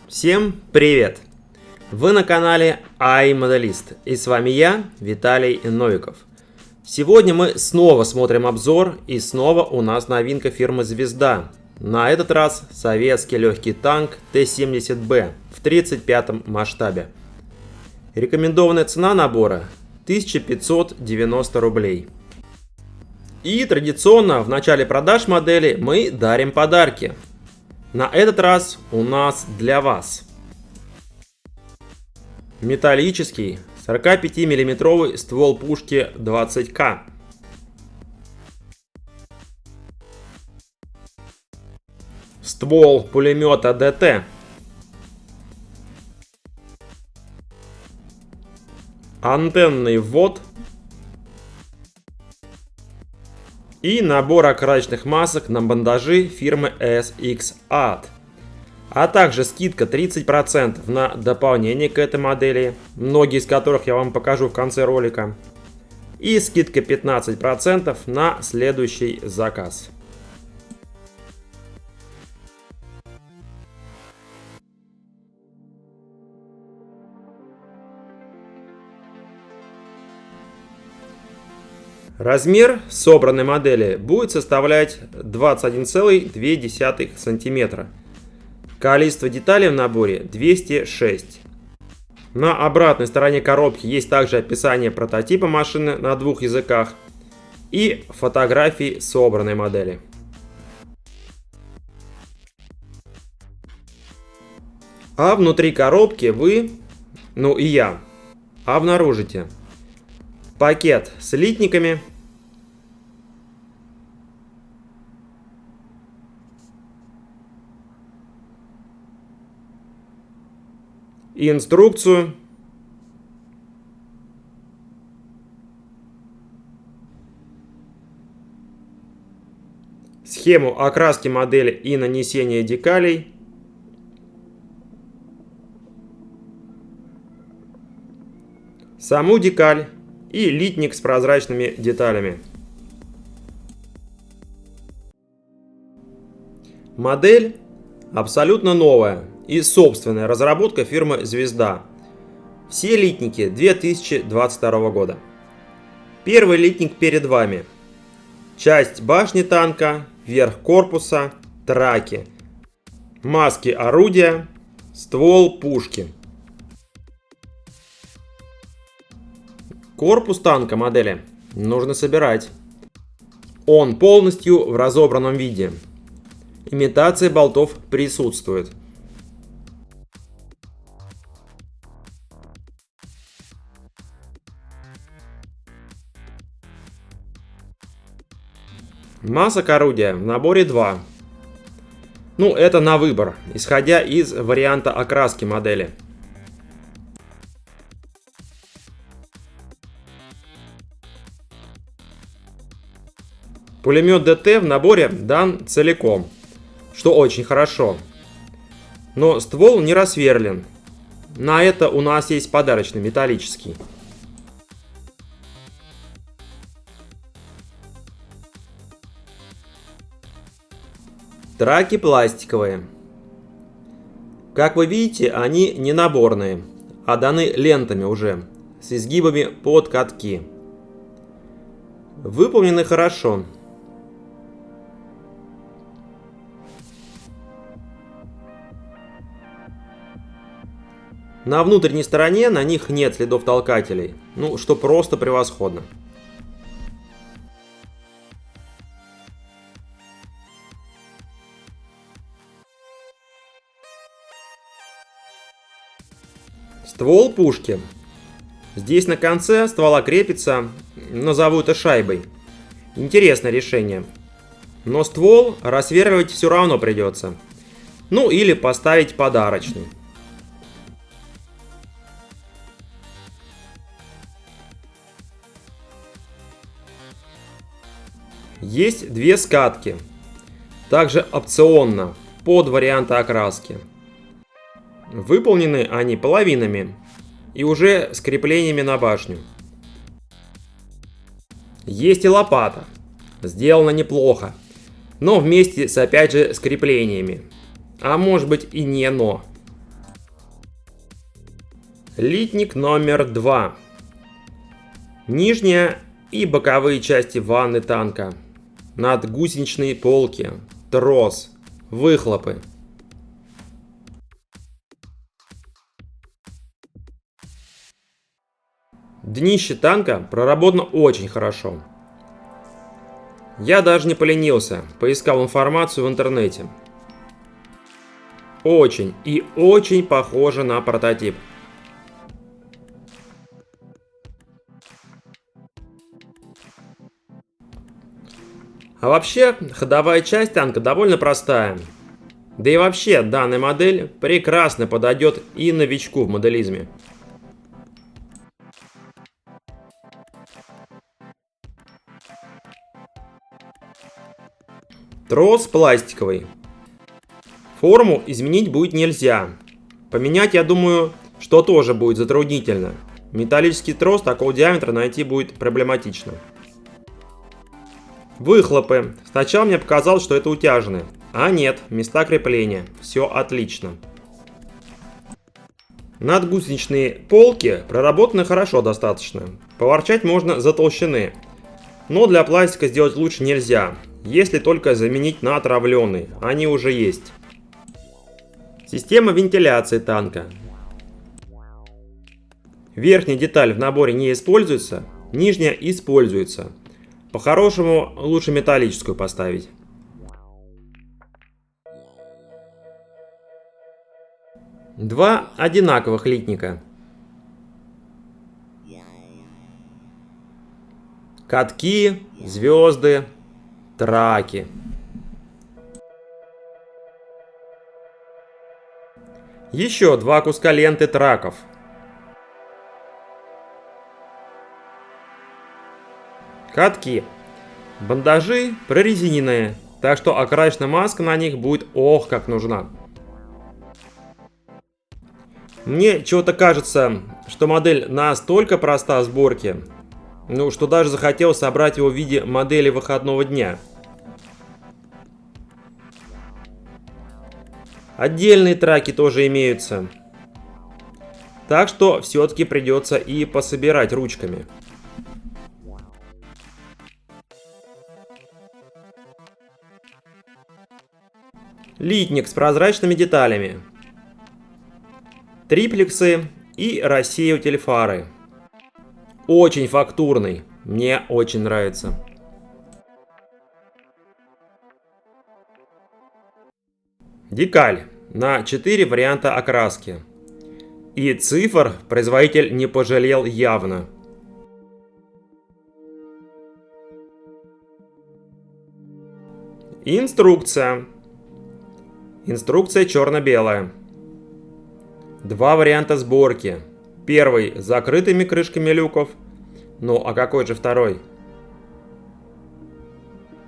Всем привет! Вы на канале iModelist, и с вами я, Виталий Новиков. Сегодня мы снова смотрим обзор, и снова у нас новинка фирмы Звезда. На этот раз советский легкий танк Т-70Б в 35 масштабе. Рекомендованная цена набора 1590 рублей. И традиционно в начале продаж модели мы дарим подарки. На этот раз у нас для вас металлический 45 мм ствол пушки 20К, ствол пулемета ДТ, антенный ввод и набор окрасочных масок на бандажи фирмы SX-AD, а также скидка 30% на дополнение к этой модели, многие из которых я вам покажу в конце ролика, и скидка 15% на следующий заказ. Размер собранной модели будет составлять 21,2 см. Количество деталей в наборе 206. На обратной стороне коробки есть также описание прототипа машины на двух языках и фотографии собранной модели. А внутри коробки вы, ну и я, обнаружите пакет с литниками, инструкцию, схему окраски модели и нанесения декалей, саму декаль и литник с прозрачными деталями. Модель абсолютно новая и собственная разработка фирмы Звезда. Все литники 2022 года. Первый литник перед вами. Часть башни танка, верх корпуса, траки, маски орудия, ствол пушки. Корпус танка модели нужно собирать. Он полностью в разобранном виде. Имитация болтов присутствует. Масок орудия в наборе 2. Ну, это на выбор, исходя из варианта окраски модели. Пулемет ДТ в наборе дан целиком, что очень хорошо. Но ствол не рассверлен. На это у нас есть подарочный металлический. Траки пластиковые. Как вы видите, они не наборные, а даны лентами уже, с изгибами под катки. Выполнены хорошо. На внутренней стороне на них нет следов толкателей, ну что просто превосходно. Ствол пушки. Здесь на конце ствола крепится, назову это шайбой. Интересное решение. Но ствол рассверливать все равно придется. Ну или поставить подарочный. Есть две скатки, также опционно, под варианты окраски. Выполнены они половинами и уже с креплениями на башню. Есть и лопата, сделано неплохо, но вместе с опять же с креплениями. А может быть и не но. Литник номер 2. Нижняя и боковые части ванны танка. Надгусеничные полки. Трос. Выхлопы. Днище танка проработано очень хорошо. Я даже не поленился, поискал информацию в интернете. Очень и очень похоже на прототип. А вообще, ходовая часть танка довольно простая. Да и вообще, данная модель прекрасно подойдет и новичку в моделизме. Трос пластиковый. Форму изменить будет нельзя. Поменять, я думаю, что тоже будет затруднительно. Металлический трос такого диаметра найти будет проблематично. Выхлопы. Сначала мне показалось, что это утяжные. А нет, места крепления. Все отлично. Надгусеничные полки проработаны хорошо достаточно. Поворчать можно за толщины. Но для пластика сделать лучше нельзя. Если только заменить на отравленный. Они уже есть. Система вентиляции танка. Верхняя деталь в наборе не используется, нижняя используется. По-хорошему, лучше металлическую поставить. Два одинаковых литника. Катки, звезды, траки. Еще два куска ленты траков. Катки. Бандажи прорезиненные, так что окрашенная маска на них будет ох как нужна. Мне чего-то кажется, что модель настолько проста в сборке, что даже захотел собрать его в виде модели выходного дня. Отдельные траки тоже имеются. Так что все-таки придется и пособирать ручками. Литник с прозрачными деталями. Триплексы и рассеиватель фары. Очень фактурный. Мне очень нравится. Декаль на 4 варианта окраски. И цифр производитель не пожалел явно. Инструкция. Инструкция черно-белая. Два варианта сборки. Первый с закрытыми крышками люков. Ну а какой же второй?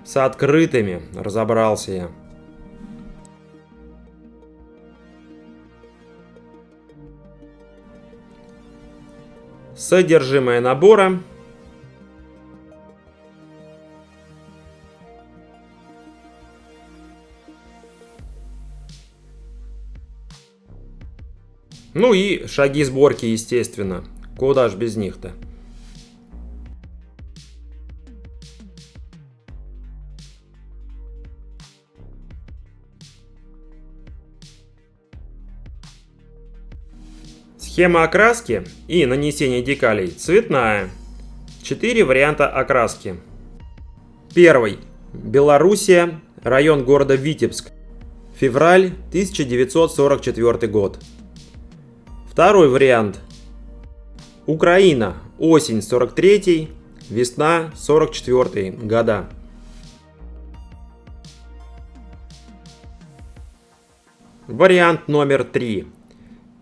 С открытыми, разобрался я. Содержимое набора. Ну и шаги сборки, естественно. Куда ж без них-то? Схема окраски и нанесения декалей цветная. 4 варианта окраски. Первый. Белоруссия, район города Витебск. Февраль 1944 год. Второй вариант. Украина, осень 43, весна 44 года. Вариант номер 3.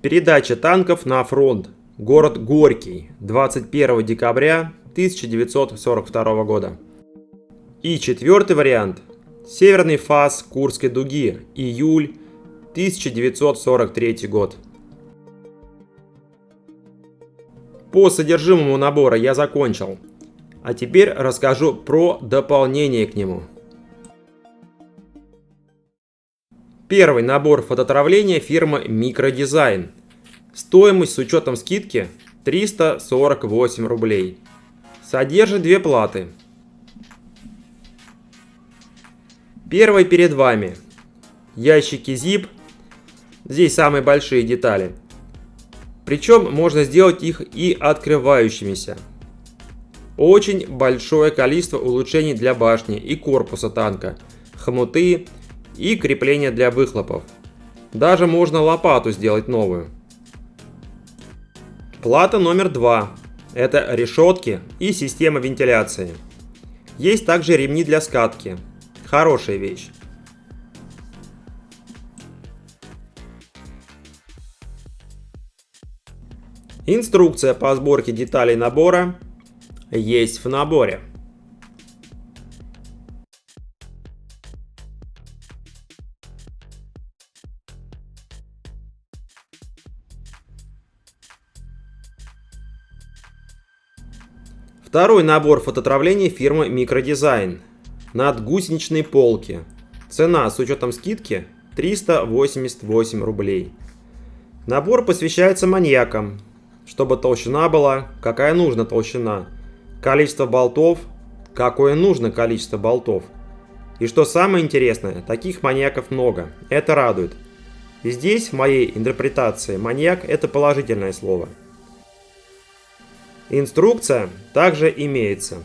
Передача танков на фронт. Город Горький, 21 декабря 1942 года. И четвертый вариант. Северный фас Курской дуги, июль 1943 год. По содержимому набора я закончил. А теперь расскажу про дополнение к нему. Первый набор фототравления фирмы Микродизайн. Стоимость с учетом скидки 348 рублей. Содержит две платы. Первая перед вами. Ящики zip. Здесь самые большие детали. Причем можно сделать их и открывающимися. Очень большое количество улучшений для башни и корпуса танка, хомуты и крепления для выхлопов. Даже можно лопату сделать новую. Плата номер 2. Это решетки и система вентиляции. Есть также ремни для скатки. Хорошая вещь. Инструкция по сборке деталей набора есть в наборе. Второй набор фототравления фирмы Микродизайн. Надгусеничные полки. Цена с учетом скидки 388 рублей. Набор посвящается маньякам, чтобы толщина была, какая нужна толщина, количество болтов, какое нужно количество болтов. И что самое интересное, таких маньяков много, это радует. И здесь в моей интерпретации маньяк это положительное слово. Инструкция также имеется.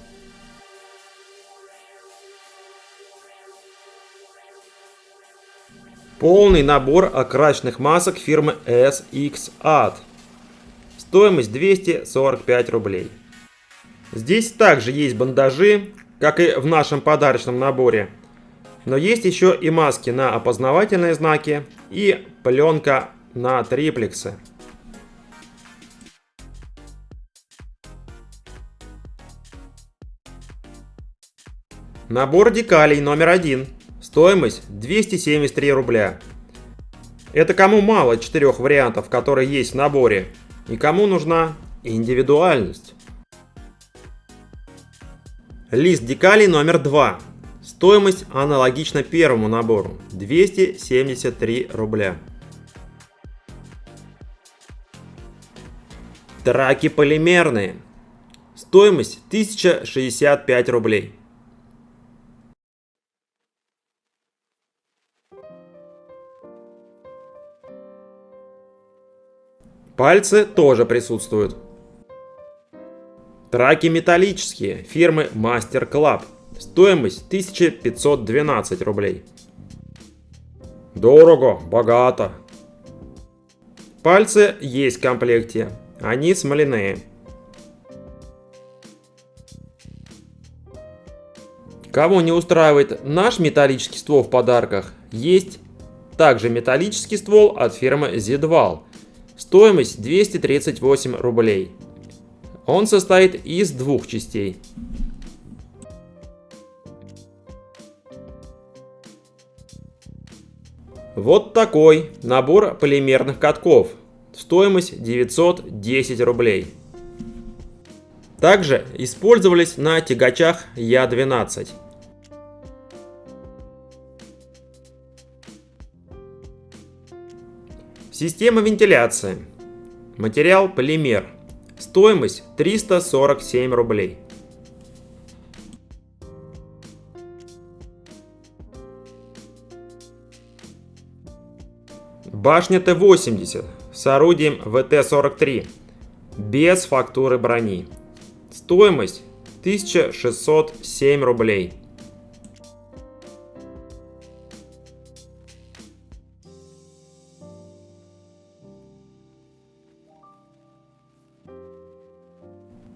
Полный набор окрасочных масок фирмы SX Art. Стоимость 245 рублей. Здесь также есть бандажи, как и в нашем подарочном наборе. Но есть еще и маски на опознавательные знаки и пленка на триплексы. Набор декалей номер 1. Стоимость 273 рубля. Это кому мало 4 вариантов, которые есть в наборе, и кому нужна индивидуальность. Лист декалей номер 2. Стоимость аналогична первому набору. 273 рубля. Траки полимерные. Стоимость 1065 рублей. Пальцы тоже присутствуют. Траки металлические фирмы Master Club. Стоимость 1512 рублей. Дорого, богато. Пальцы есть в комплекте. Они смоляные. Кого не устраивает наш металлический ствол в подарках, есть также металлический ствол от фирмы Zedval. Стоимость 238 рублей. Он состоит из двух частей. Вот такой набор полимерных катков. Стоимость 910 рублей. Также использовались на тягачах Я-12. Система вентиляции. Материал полимер. Стоимость 347 рублей. Башня Т-80 с орудием ВТ-43. Без фактуры брони. Стоимость 1607 рублей.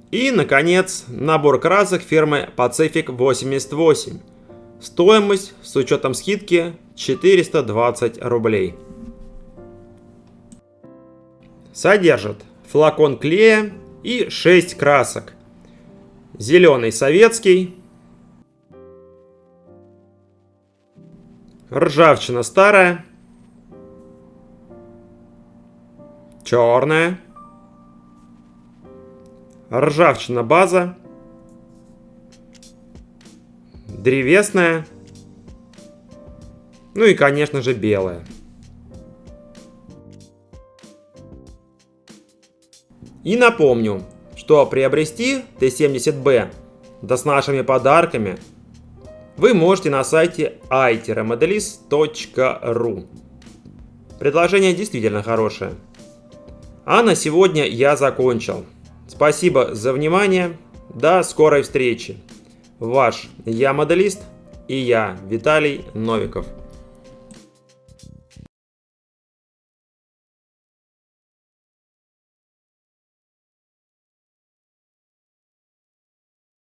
И, наконец, набор красок фирмы Pacific 88. Стоимость с учетом скидки 420 рублей. Содержит флакон клея и 6 красок. Зеленый советский, ржавчина старая, черная, ржавчина база, древесная, ну и, конечно же, белая. И напомню, что приобрести Т-70Б, да с нашими подарками, вы можете на сайте i-modelist.ru. Предложение действительно хорошее. А на сегодня я закончил. Спасибо за внимание. До скорой встречи. Ваш Я-моделист и я, Виталий Новиков.